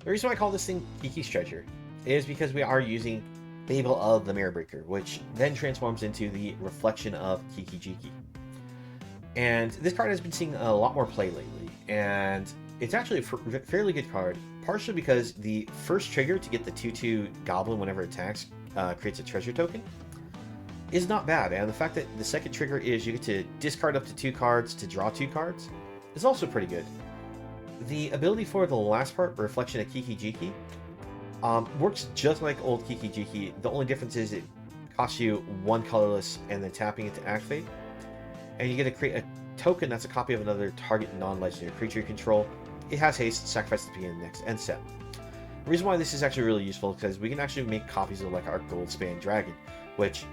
The reason why I call this thing Kiki's Treasure is because we are using Fable of the Mirror Breaker, which then transforms into the reflection of Kiki Jiki. And this card has been seeing a lot more play lately, and it's actually a fairly good card, partially because the first trigger to get the 2/2 Goblin whenever it attacks creates a treasure token is not bad, and the fact that the second trigger is you get to discard up to 2 cards to draw 2 cards is also pretty good. The ability for the last part, Reflection of Kiki Jiki, works just like old Kiki Jiki. The only difference is it costs you 1 colorless and then tapping it to activate. And you get to create a token that's a copy of another target non-legendary creature you control. It has haste, sacrifice at the beginning of the next end step. The reason why this is actually really useful is because we can actually make copies of like our Goldspan Dragon, which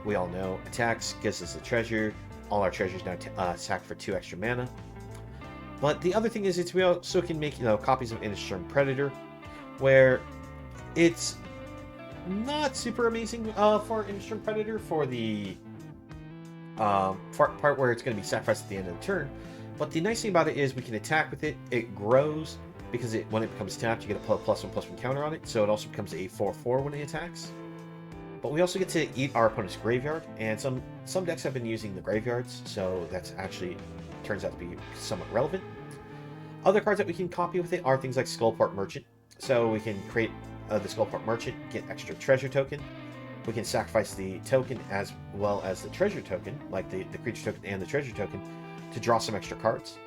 we all know attacks, gives us a treasure. All our treasures now attack for 2 extra mana. But the other thing is, we also can make copies of Innistrad Predator, where it's not super amazing for Innistrad Predator for the part where it's going to be sacrificed at the end of the turn. But the nice thing about it is we can attack with it. It grows because when it becomes tapped, you get a +1/+1 counter on it. So it also becomes a 4/4 when it attacks. But we also get to eat our opponent's graveyard, and some decks have been using the graveyards, so that's actually turns out to be somewhat relevant. Other cards that we can copy with it are things like Skullport Merchant. So we can create the Skullport Merchant, get extra treasure token. We can sacrifice the token as well as the treasure token, like the creature token and the treasure token, to draw some extra cards.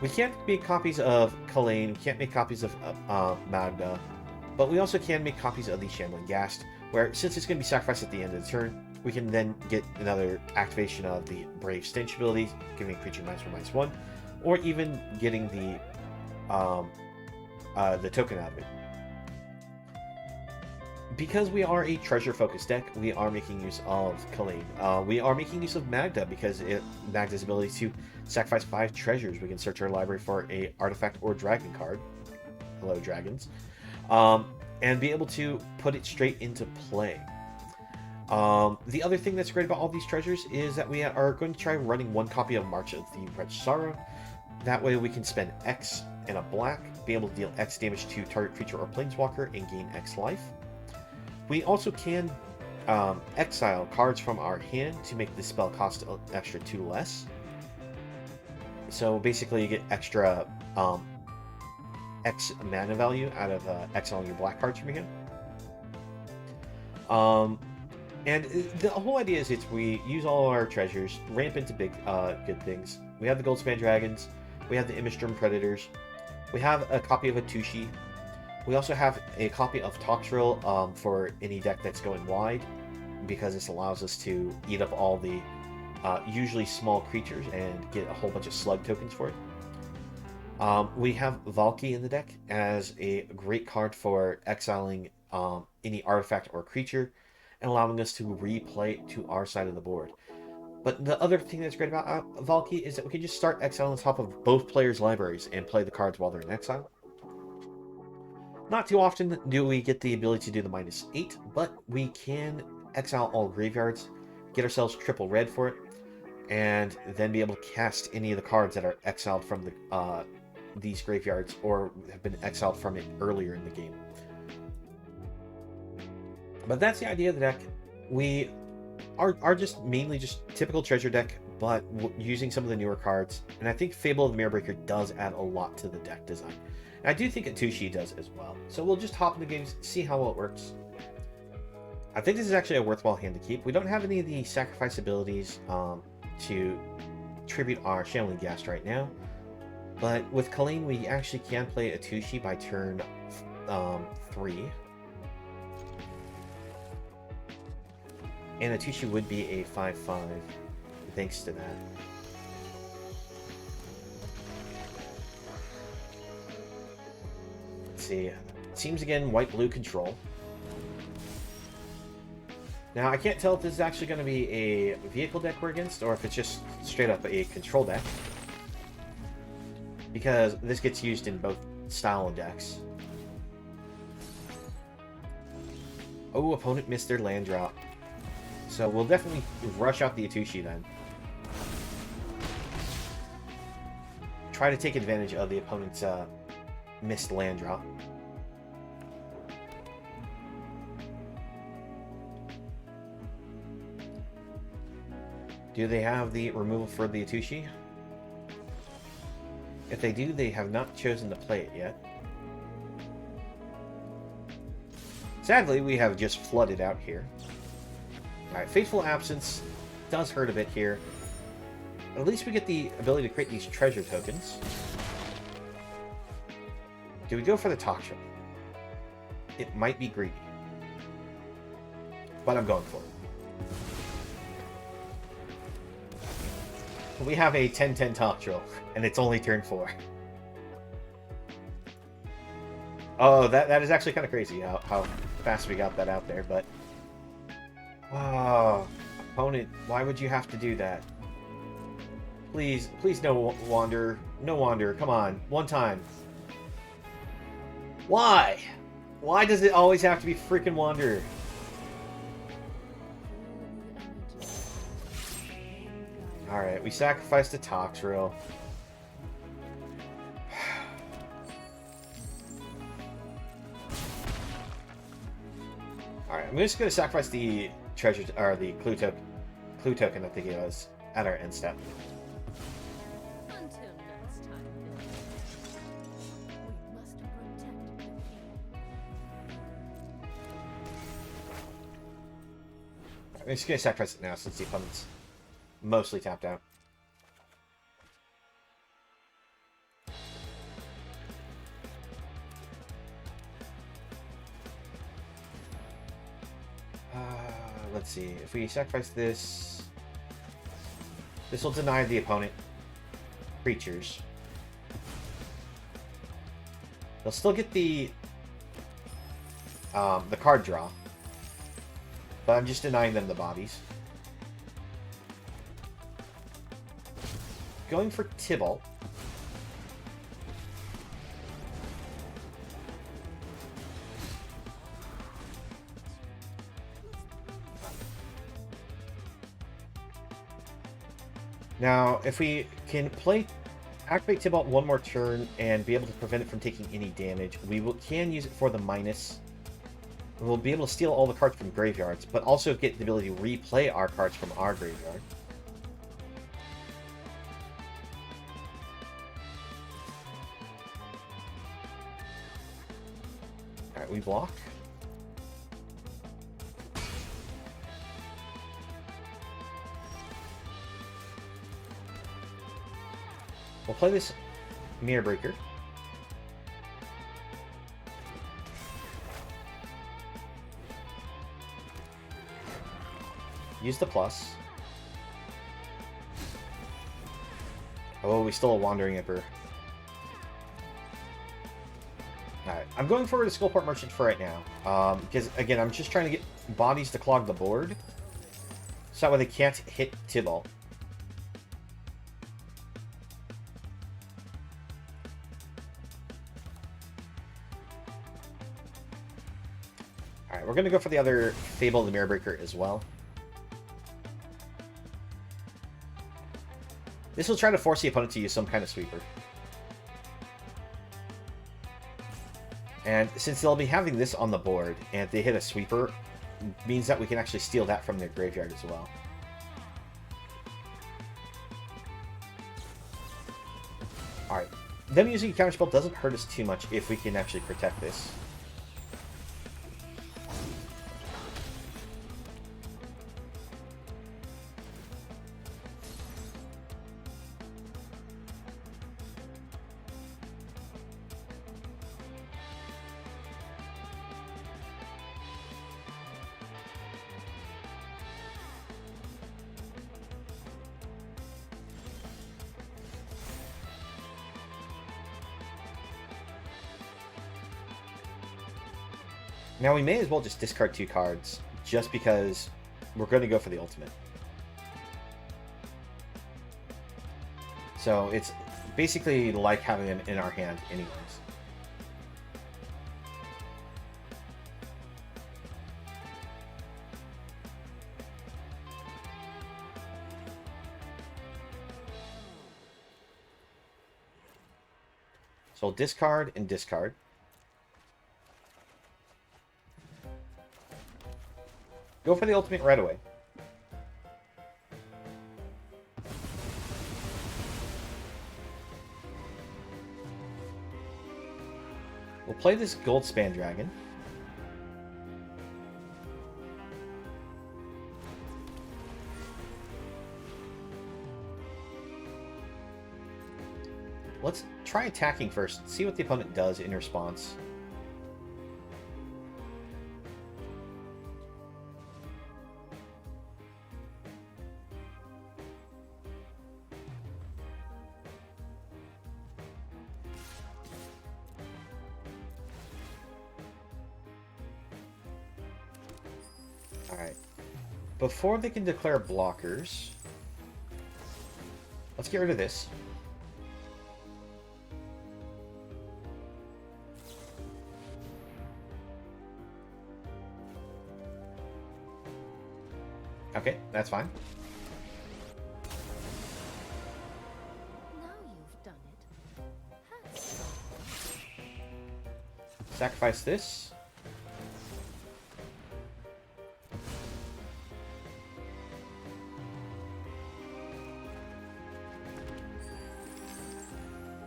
We can't make copies of Kalain, we can't make copies of Magda, but we also can make copies of the Shambling Ghast, where since it's going to be sacrificed at the end of the turn, we can then get another activation of the Brave Stench ability, giving a creature -1/-1, or even getting the token out of it. Because we are a treasure-focused deck, we are making use of Kalain. We are making use of Magda because Magda's ability to sacrifice 5 treasures. We can search our library for a artifact or dragon card. Hello, dragons. And be able to put it straight into play. The other thing that's great about all these treasures is that we are going to try running 1 copy of March of the Wretched Sorrow. That way we can spend X and a black, be able to deal X damage to target creature or planeswalker, and gain X life. We also can exile cards from our hand to make the spell cost an extra 2 less. So basically you get extra X mana value out of exiling your black cards from your hand. And the whole idea is we use all our treasures, ramp into big good things. We have the Goldspan Dragons, we have the Innistrad Predators, we have a copy of Atushi. We also have a copy of Toxrill for any deck that's going wide, because this allows us to eat up all the usually small creatures and get a whole bunch of slug tokens for it. We have Valki in the deck as a great card for exiling any artifact or creature and allowing us to replay it to our side of the board. But the other thing that's great about Valki is that we can just start exiling on top of both players' libraries and play the cards while they're in exile. Not too often do we get the ability to do the -8, but we can exile all graveyards, get ourselves triple red for it, and then be able to cast any of the cards that are exiled from these graveyards or have been exiled from it earlier in the game. But that's the idea of the deck. We are just mainly just typical treasure deck, but using some of the newer cards, and I think Fable of the Mirrorbreaker does add a lot to the deck design. And I do think Atushi does as well. So we'll just hop into games, see how well it works. I think this is actually a worthwhile hand to keep. We don't have any of the sacrifice abilities to tribute our Shambling Ghast right now. But with Kalain, we actually can play Atushi by turn 3. And Atushi would be a 5/5 thanks to that. Let's see. It seems again white-blue control. Now I can't tell if this is actually going to be a vehicle deck we're against or if it's just straight up a control deck, because this gets used in both style of decks. Oh, opponent missed their land drop. So we'll definitely rush out the Atushi then. Try to take advantage of the opponent's missed land drop. Do they have the removal for the Atushi? If they do, they have not chosen to play it yet. Sadly, we have just flooded out here. Alright, Fateful Absence does hurt a bit here. At least we get the ability to create these treasure tokens. Do we go for the Toxtra? It might be greedy. But I'm going for it. We have a 10-10 Toxtra, and it's only turn 4. Oh, that is actually kind of crazy how fast we got that out there, but... Oh, opponent, why would you have to do that? Please, please no Wander. No Wander, come on. One time. Why? Why does it always have to be freaking Wander? Alright, we sacrificed the Toxrill. Alright, I'm just going to sacrifice the treasure, or the clue token that they gave us at our end step. Until next time, we must protect Kiki. I'm just going to sacrifice it now since the opponent's mostly tapped out. Let's see. If we sacrifice this, this will deny the opponent creatures. They'll still get the card draw, but I'm just denying them the bodies. Going for Tibalt. Now, if we can activate Tibalt one more turn and be able to prevent it from taking any damage, we can use it for the minus. We'll be able to steal all the cards from graveyards, but also get the ability to replay our cards from our graveyard. Alright, we block. We'll play this Mirror Breaker. Use the plus. Oh, we still a Wandering Emperor. Alright, I'm going for the Skullport Merchant for right now. Because, again, I'm just trying to get bodies to clog the board. So that way they can't hit Tibalt. Alright, we're going to go for the other Fable of the Mirror Breaker as well. This will try to force the opponent to use some kind of sweeper. And since they'll be having this on the board, and if they hit a sweeper, means that we can actually steal that from their graveyard as well. Alright, them using Counterspell doesn't hurt us too much if we can actually protect this. Now we may as well just discard 2 cards, just because we're going to go for the ultimate. So it's basically like having it in our hand anyways. So we'll discard and discard. Go for the ultimate right away. We'll play this gold span dragon. Let's try attacking first. See what the opponent does in response. Alright. Before they can declare blockers, let's get rid of this. Okay, that's fine. Now you've done it. Has Sacrifice this.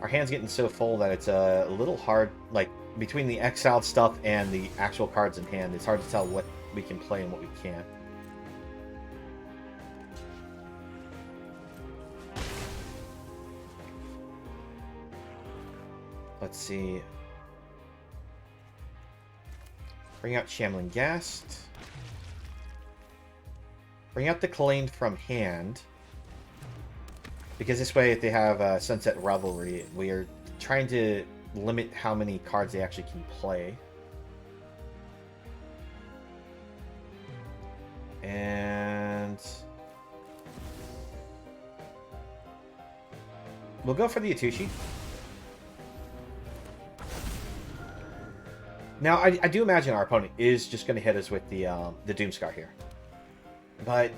Our hand's getting so full that it's a little hard, like, between the exiled stuff and the actual cards in hand, it's hard to tell what we can play and what we can't. Let's see. Bring out Shambling Ghast. Bring out the Kalane from hand. Because this way, if they have Sunset Revelry, we are trying to limit how many cards they actually can play. And we'll go for the Atushi. Now, I do imagine our opponent is just going to hit us with the Doomscar here. But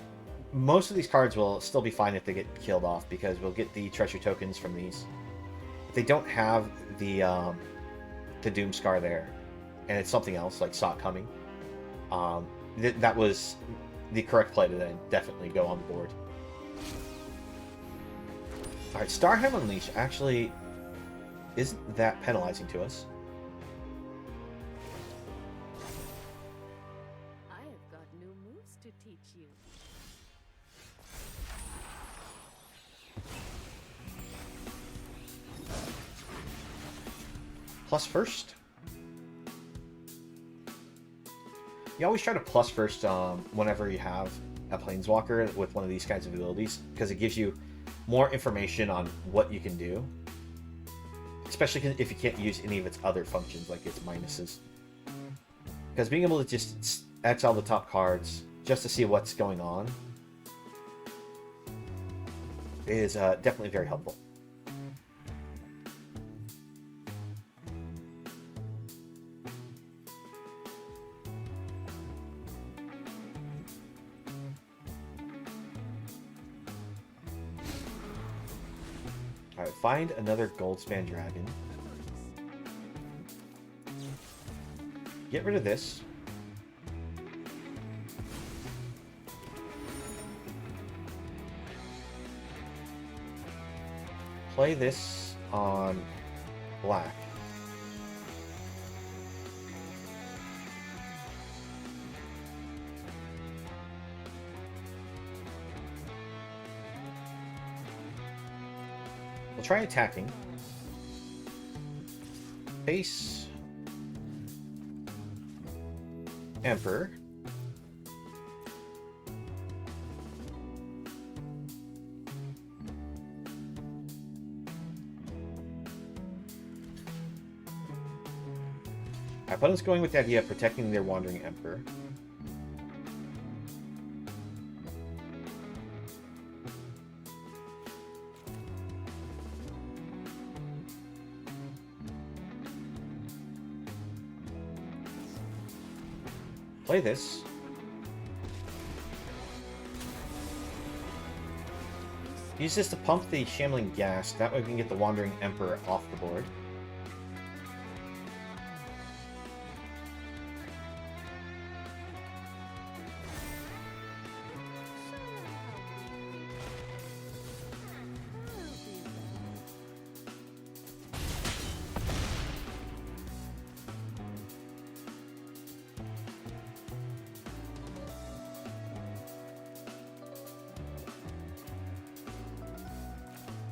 most of these cards will still be fine if they get killed off, because we'll get the treasure tokens from these. If they don't have the Doomscar there, and it's something else, like Sock Coming, that was the correct play to then definitely go on the board. Alright, Starham Unleash actually isn't that penalizing to us. I have got new moves to teach you. Plus first. You always try to plus first whenever you have a Planeswalker with one of these kinds of abilities, because it gives you more information on what you can do. Especially if you can't use any of its other functions, like its minuses. Because being able to just exile the top cards just to see what's going on is definitely very helpful. Alright, find another Goldspan Dragon. Get rid of this. Play this on black. We'll try attacking. Base Emperor. Our opponent's going with the idea of protecting their Wandering Emperor. Play this. Use this to pump the Shambling Ghast. That way we can get the Wandering Emperor off the board.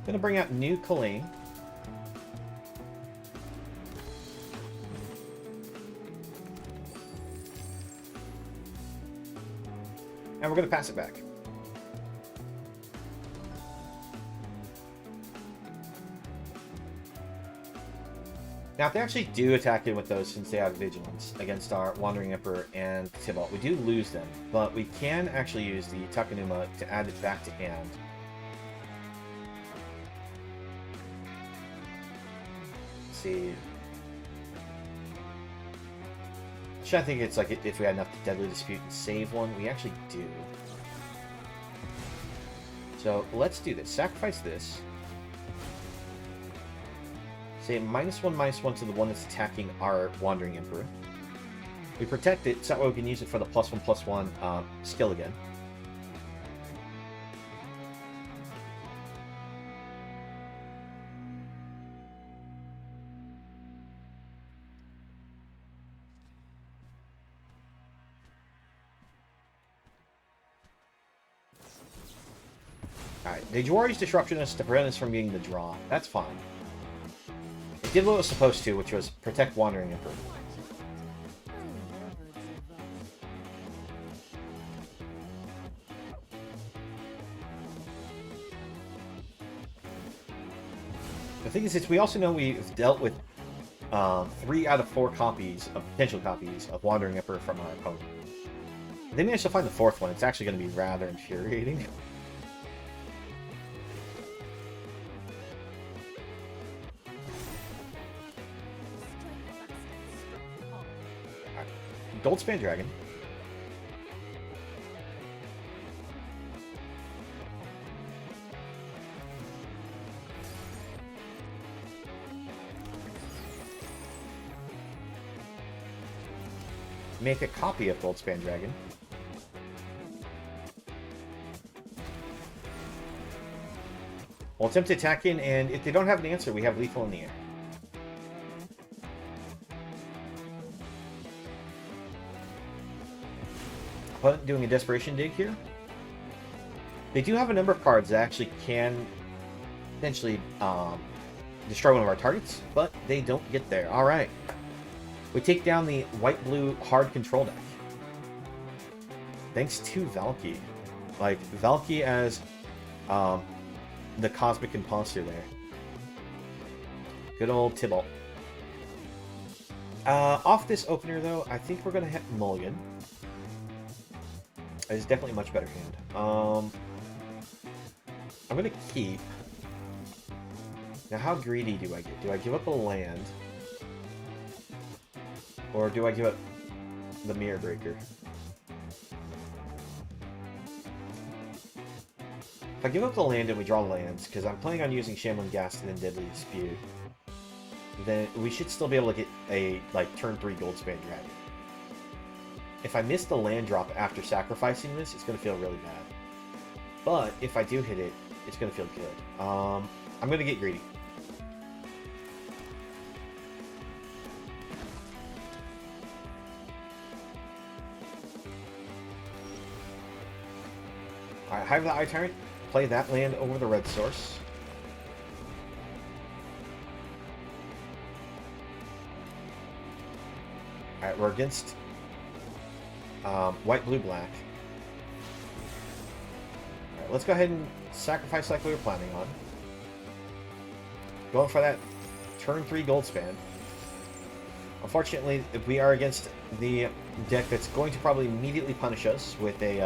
Gonna bring out new Kalain. And we're gonna pass it back. Now, if they actually do attack in with those, since they have Vigilance against our Wandering Emperor and Tybalt, we do lose them. But we can actually use the Takenuma to add it back to hand. Let's see. I'm trying to think it's like if we had enough to Deadly Dispute and save one. We actually do. So let's do this. Sacrifice this. Say -1/-1 to the one that's attacking our Wandering Emperor. We protect it, so that way we can use it for the +1/+1 skill again. Alright, the Jawari's disruption is to prevent us from getting the draw. That's fine. It did what it was supposed to, which was protect Wandering Emperor. The thing is, we also know we've dealt with 3 out of 4 copies of potential copies of Wandering Emperor from our opponent. If they manage to find the 4th one, it's actually going to be rather infuriating. Goldspan Dragon. Make a copy of Goldspan Dragon. We'll attempt to attack in, and if they don't have an answer, we have Lethal in the air. Opponent doing a Desperation Dig here. They do have a number of cards that actually can potentially destroy one of our targets, but they don't get there. Alright. We take down the white-blue hard control deck. Thanks to Valky. Like, Valky as the Cosmic Imposter there. Good old Tybalt. Off this opener, though, I think we're going to hit Mulligan. It's definitely a much better hand. I'm going to keep. Now, how greedy do I get? Do I give up a land? Or do I give up the Mirror Breaker? If I give up the land and we draw lands, because I'm planning on using Shambling Ghast and then Deadly Dispute, then we should still be able to get a, like, turn 3 Goldspan Dragon. If I miss the land drop after sacrificing this, it's going to feel really bad. But if I do hit it, it's going to feel good. I'm going to get greedy. Alright, Hive the Eye Tyrant. Play that land over the red source. Alright, we're against white, blue, black. Alright, let's go ahead and sacrifice like we were planning on. Going for that turn 3 Goldspan. Unfortunately, we are against the deck that's going to probably immediately punish us with a,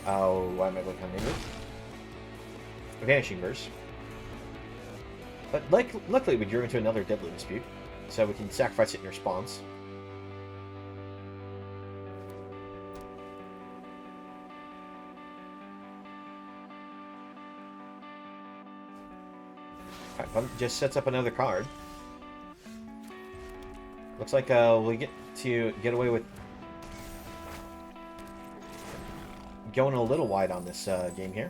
oh, why am I looking on the name? Vanishing Verse. But luckily we drew into another Deadly Dispute, so we can sacrifice it in response. Alright, just sets up another card. Looks like we get to get away with going a little wide on this game here.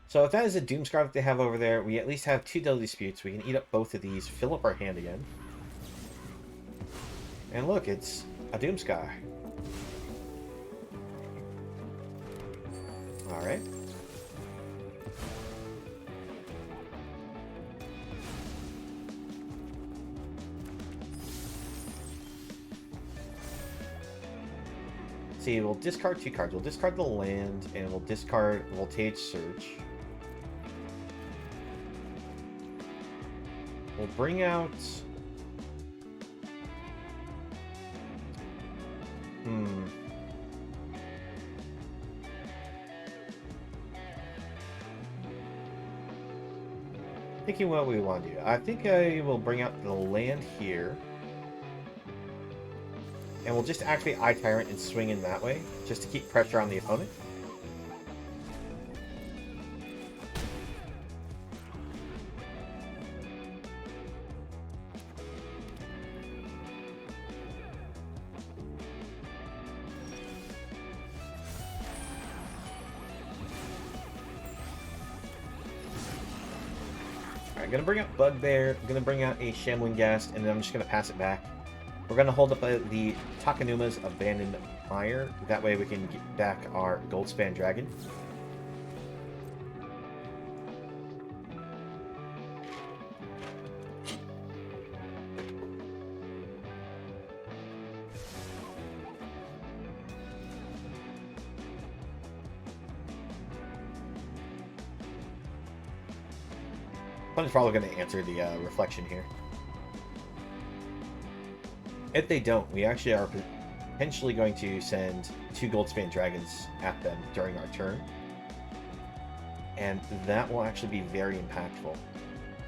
So if that is a Doomscar that they have over there, we at least have 2 Deadly Disputes. We can eat up both of these, fill up our hand again. And look, it's a Doomscar. Alright. See, we'll discard 2 cards. We'll discard the land, and we'll discard Voltage Surge. We'll bring out... Thinking what we want to do. I think I will bring out the land here. And we'll just activate Eye Tyrant and swing in that way, just to keep pressure on the opponent. Alright, gonna bring out Bugbear, gonna bring out a Shambling Ghast, and then I'm just gonna pass it back. We're going to hold up the Takanuma's Abandoned Mire. That way we can get back our Goldspan Dragon. Opponent's probably going to answer the reflection here. If they don't, we actually are potentially going to send 2 Goldspan Dragons at them during our turn. And that will actually be very impactful.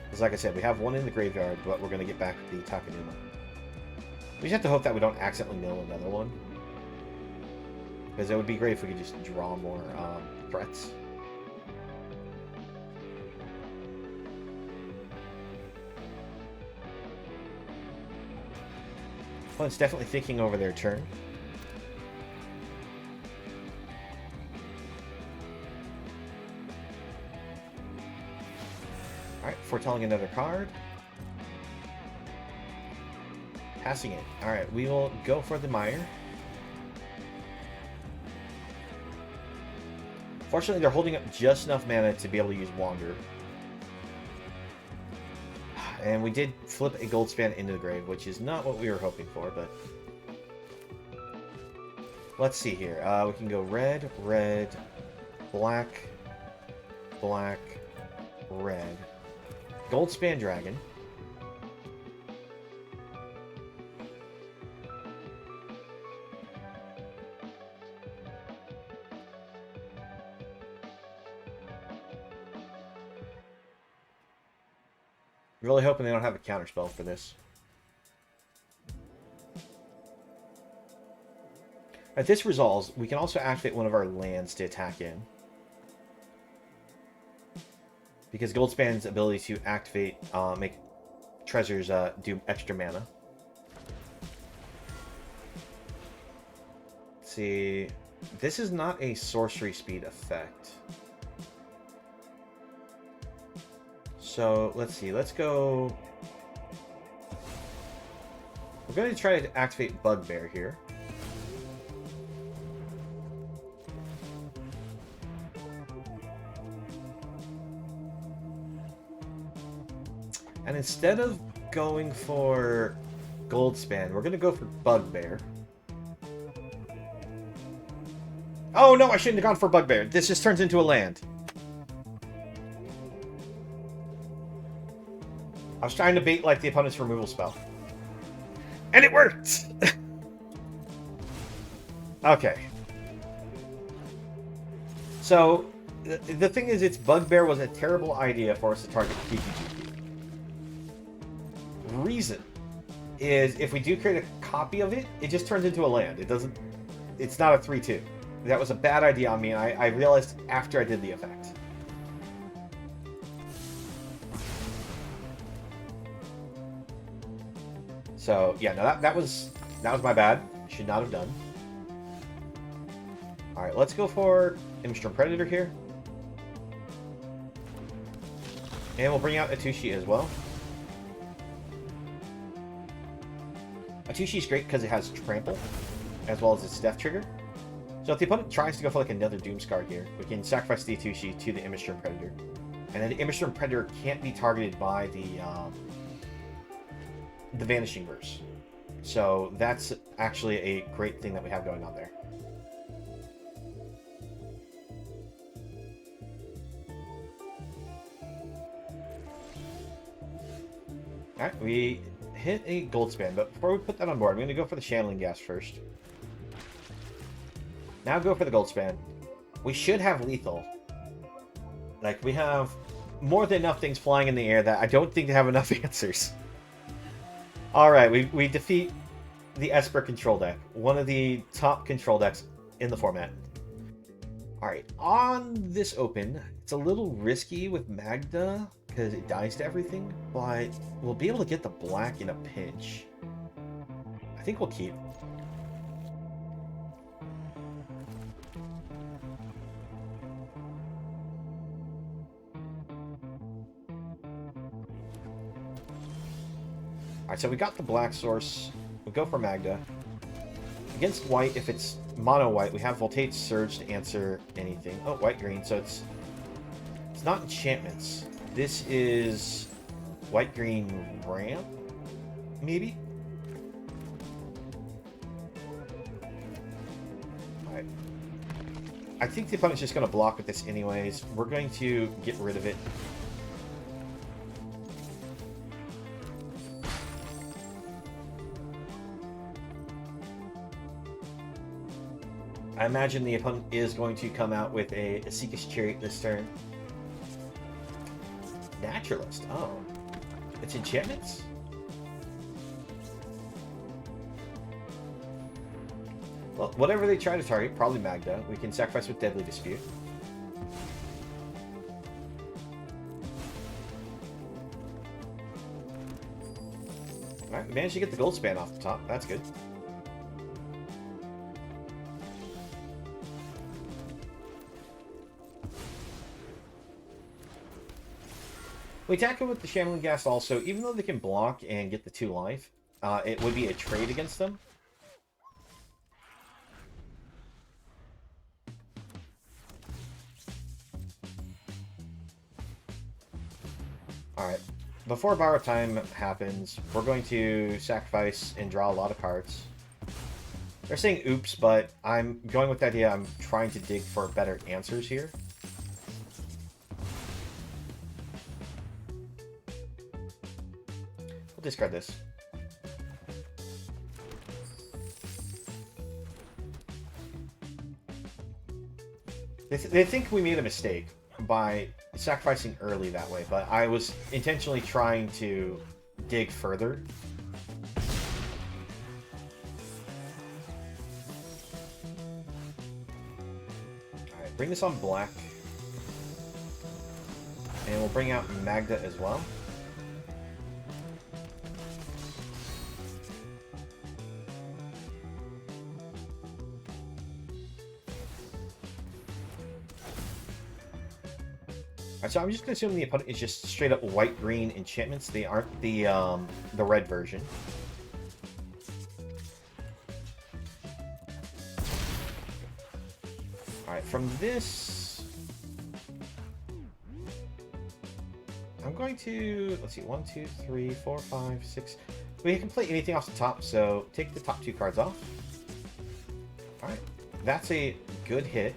Because like I said, we have 1 in the graveyard, but we're going to get back the Takanuma. We just have to hope that we don't accidentally mill another one. Because it would be great if we could just draw more threats. Well, it's definitely thinking over their turn. Alright, foretelling another card. Passing it. Alright, we will go for the Mire. Fortunately, they're holding up just enough mana to be able to use Wander. And we did flip a Goldspan into the grave, which is not what we were hoping for, but... Let's see here. We can go red, red, black, black, red. Goldspan Dragon. Really hoping they don't have a counterspell for this. If this resolves, we can also activate one of our lands to attack in. Because Goldspan's ability to activate, make treasures do extra mana. Let's see, this is not a sorcery speed effect. So, let's see, let's go... We're going to try to activate Bugbear here. And instead of going for Goldspan, we're going to go for Bugbear. Oh no, I shouldn't have gone for Bugbear. This just turns into a land. I was trying to bait like the opponent's removal spell. And it worked! Okay. So, the thing is, it's Bugbear was a terrible idea for us to target Kiki. Reason is, if we do create a copy of it, it just turns into a land. It doesn't... It's not a 3-2. That was a bad idea on me, and I realized after I did the effect. So, yeah, no, that was my bad. Should not have done. Alright, let's go for Imstrom Predator here. And we'll bring out Atushi as well. Atushi's great because it has Trample, as well as its Death Trigger. So if the opponent tries to go for like another Dooms card here, we can sacrifice the Atushi to the Image Storm Predator. And then the Image Storm Predator can't be targeted by the Vanishing Verse. So that's actually a great thing that we have going on there. Alright, we hit a gold span, but before we put that on board, I'm going to go for the Channeling Gas first. Now go for the gold span. We should have lethal. Like, we have more than enough things flying in the air that I don't think they have enough answers. Alright, we defeat the Esper control deck. One of the top control decks in the format. Alright, on this open, it's a little risky with Magda because it dies to everything, but we'll be able to get the black in a pinch. I think we'll keep. Alright, so we got the black source. We'll go for Magda. Against white, if it's mono white, we have Voltage Surge to answer anything. Oh, white-green, so it's not enchantments. This is white-green ramp, maybe? Alright. I think the opponent's just going to block with this anyways. We're going to get rid of it. I imagine the opponent is going to come out with a Seeker's Chariot this turn. Naturalist. Oh. It's enchantments? Well, whatever they try to target, probably Magda. We can sacrifice with Deadly Dispute. Alright, we managed to get the gold span off the top. That's good. We attack it with the Shambling Gas also, even though they can block and get the 2 life, it would be a trade against them. Alright, before borrow time happens, we're going to sacrifice and draw a lot of cards. They're saying oops, but I'm going with the idea I'm trying to dig for better answers here. Discard this. They think we made a mistake by sacrificing early that way, but I was intentionally trying to dig further. Alright, bring this on black. And we'll bring out Magda as well. So I'm just going to assume the opponent is just straight up white-green enchantments. They aren't the red version. Alright, from this... I'm going to... Let's see, 1, 2, 3, 4, 5, 6... We can play anything off the top, so take the top 2 cards off. Alright, that's a good hit.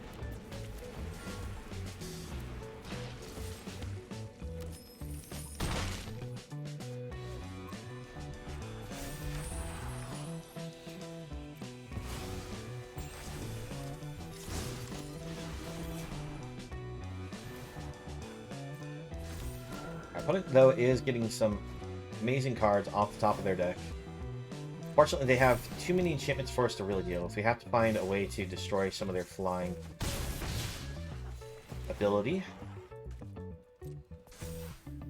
Opponent, though, is getting some amazing cards off the top of their deck. Fortunately, they have too many enchantments for us to really deal with. We have to find a way to destroy some of their flying ability.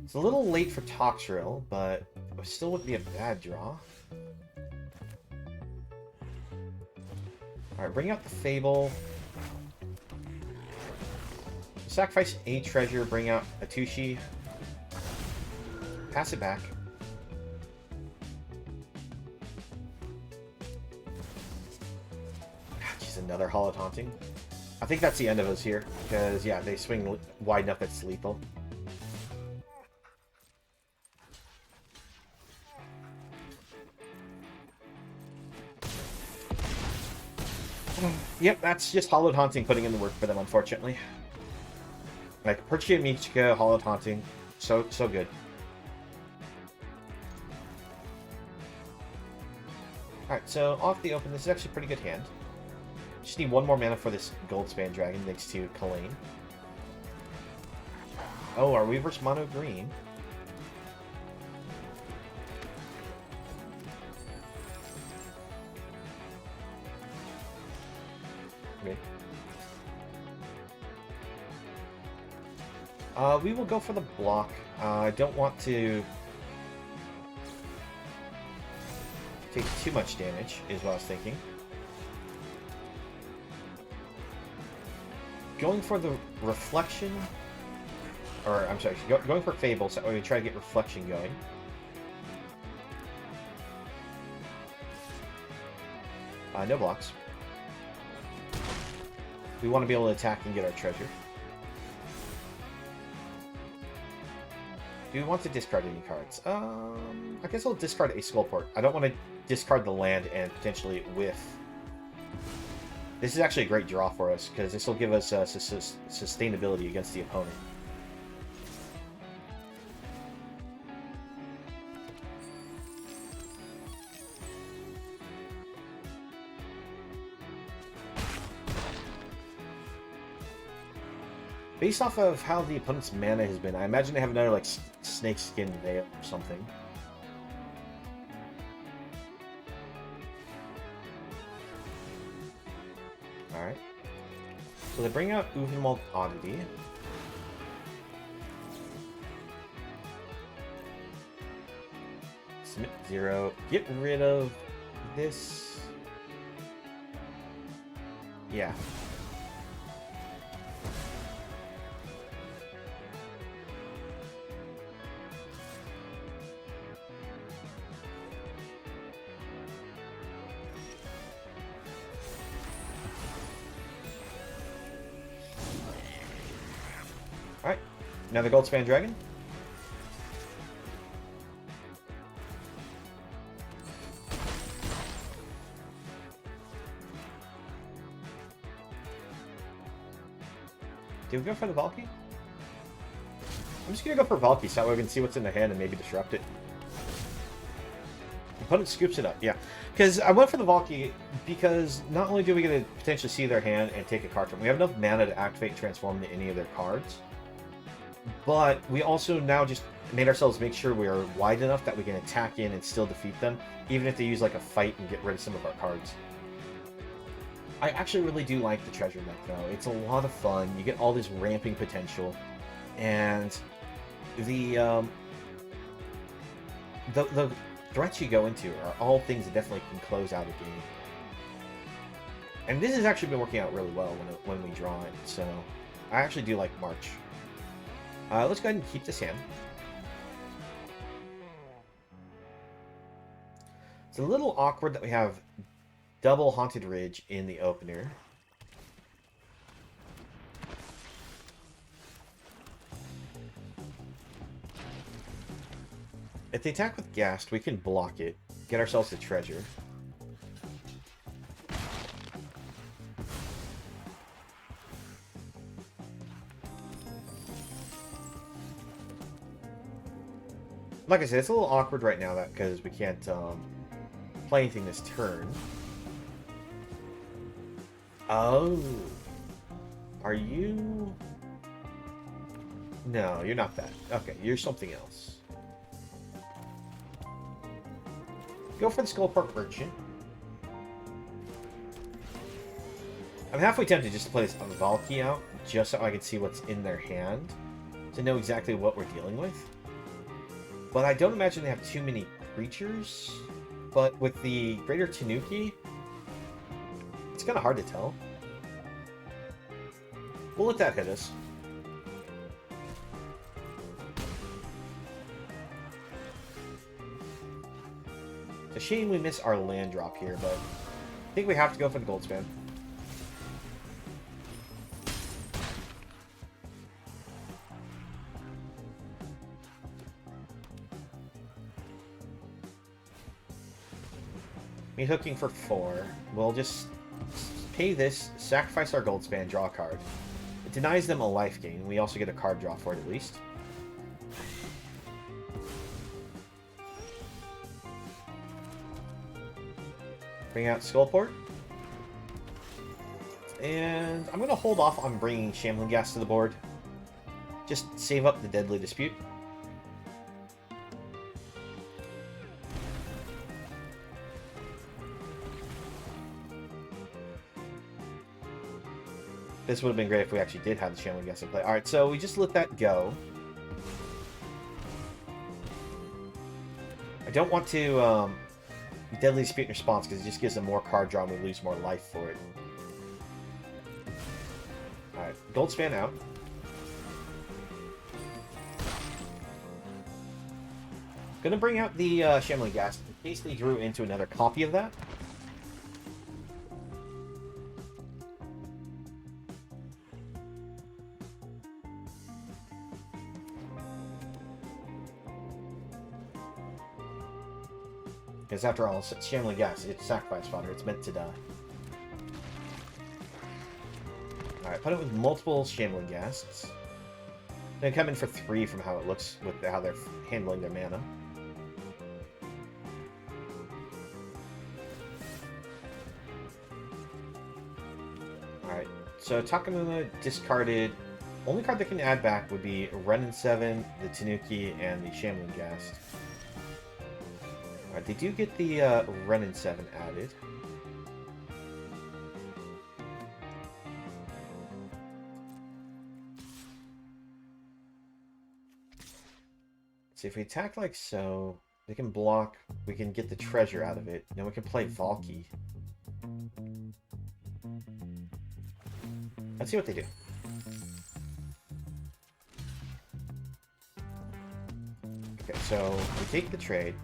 It's a little late for Toxrill, but it still wouldn't be a bad draw. Alright, bring out the Fable. Sacrifice a treasure, bring out Atushi. Pass it back. Jeez, another Hollow Taunting. I think that's the end of us here, because, yeah, they swing wide enough that it's lethal. Yep, that's just Hollow Taunting putting in the work for them, unfortunately. Like, Perchia Michika, Hollow Taunting, so good. Alright, so off the open, this is actually a pretty good hand. Just need one more mana for this Goldspan Dragon next to Kalain. Oh, our Weaver's mono green. Okay. We will go for the block. I don't want to take too much damage, is what I was thinking. Going for the reflection, or I'm sorry, going for Fable, so we try to get reflection going. No blocks. We want to be able to attack and get our treasure. Do we want to discard any cards? I guess I'll discard a Skullport. I don't want to discard the land and potentially whiff. This is actually a great draw for us, because this will give us sustainability against the opponent. Based off of how the opponent's mana has been, I imagine they have another, like, Snake Skin Veil or something. Alright. So they bring out Uvenwald Oddity. Submit 0. Get rid of this. Yeah. Alright, another Goldspan Dragon. Did we go for the Valky? I'm just gonna go for Valky so that way we can see what's in the hand and maybe disrupt it. The opponent scoops it up, yeah. Because I went for the Valky because not only do we get to potentially see their hand and take a card from them, we have enough mana to activate and transform into any of their cards. But we also now just made ourselves make sure we are wide enough that we can attack in and still defeat them, even if they use like a fight and get rid of some of our cards. I actually really do like the treasure deck though. It's a lot of fun. You get all this ramping potential, and the threats you go into are all things that definitely can close out a game. And this has actually been working out really well when we draw it, so I actually do like March. Let's go ahead and keep this hand. It's a little awkward that we have double Haunted Ridge in the opener. If they attack with Ghast, we can block it, get ourselves the treasure. Like I said, it's a little awkward right now because we can't play anything this turn. Oh. Are you... No, you're not that. Okay, you're something else. Go for the Skullport Merchant. I'm halfway tempted just to play this Valky out, just so I can see what's in their hand, to know exactly what we're dealing with. But I don't imagine they have too many creatures. But with the Greater Tanuki, it's kind of hard to tell. We'll let that hit us. It's a shame we miss our land drop here, but I think we have to go for the Goldspan. Meat hooking for 4. We'll just pay this, sacrifice our gold span, draw a card. It denies them a life gain. We also get a card draw for it at least. Bring out Skullport. And I'm going to hold off on bringing Shambling Gas to the board. Just save up the Deadly Dispute. This would have been great if we actually did have the Shambling Gas in play. Alright, so we just let that go. I don't want to Deadly Dispute in response because it just gives them more card draw and we lose more life for it. Alright, Gold Span out. Gonna bring out the Shambling Gas in case they drew into another copy of that. Because after all, Shambling Gas, it's sacrifice fodder. It's meant to die. Alright, put it with multiple Shambling Ghasts. They come in for 3 from how it looks with how they're handling their mana. Alright, so Takamuma discarded. Only card that can add back would be Renin 7, the Tanuki, and the Shambling Ghast. Alright, they do get the Renin 7 added. See, if we attack like so, they can block, we can get the treasure out of it, then we can play Valky. Let's see what they do. Okay, so we take the trade.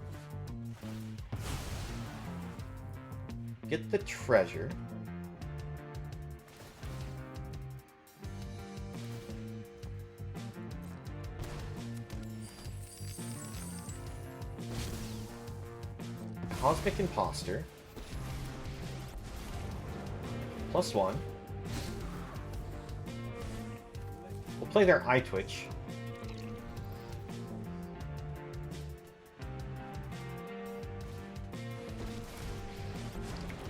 Get the treasure. Cosmic Imposter. +1. We'll play their Eye Twitch.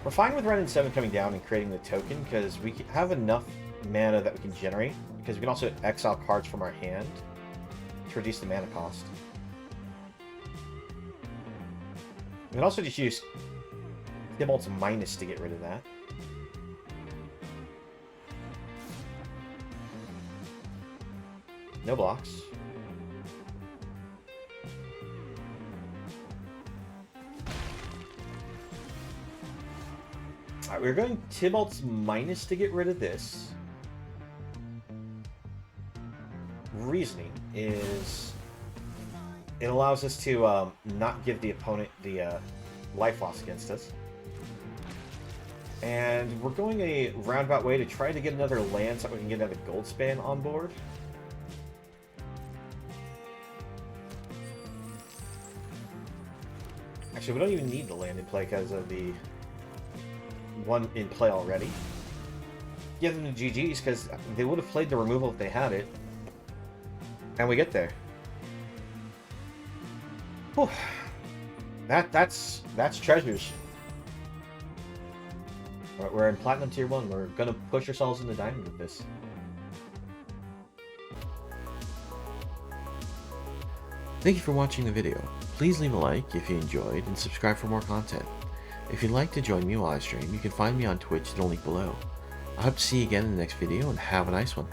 We're fine with Renin 7 coming down and creating the token because we have enough mana that we can generate, because we can also exile cards from our hand to reduce the mana cost. We can also just use Thibault's Minus to get rid of that. No blocks. Alright, we're going Thibault's Minus to get rid of this. Reasoning is it allows us to not give the opponent the life loss against us. And we're going a roundabout way to try to get another land so that we can get another gold span on board. Actually, we don't even need the land in play because of the one in play already. Give them the GG's because they would have played the removal if they had it. And we get there. Whew. That's treasures. Alright, we're in Platinum Tier 1. We're gonna push ourselves into Diamond with this. Thank you for watching the video. Please leave a like if you enjoyed and subscribe for more content. If you'd like to join me while I stream, you can find me on Twitch, the link below. I hope to see you again in the next video and have a nice one.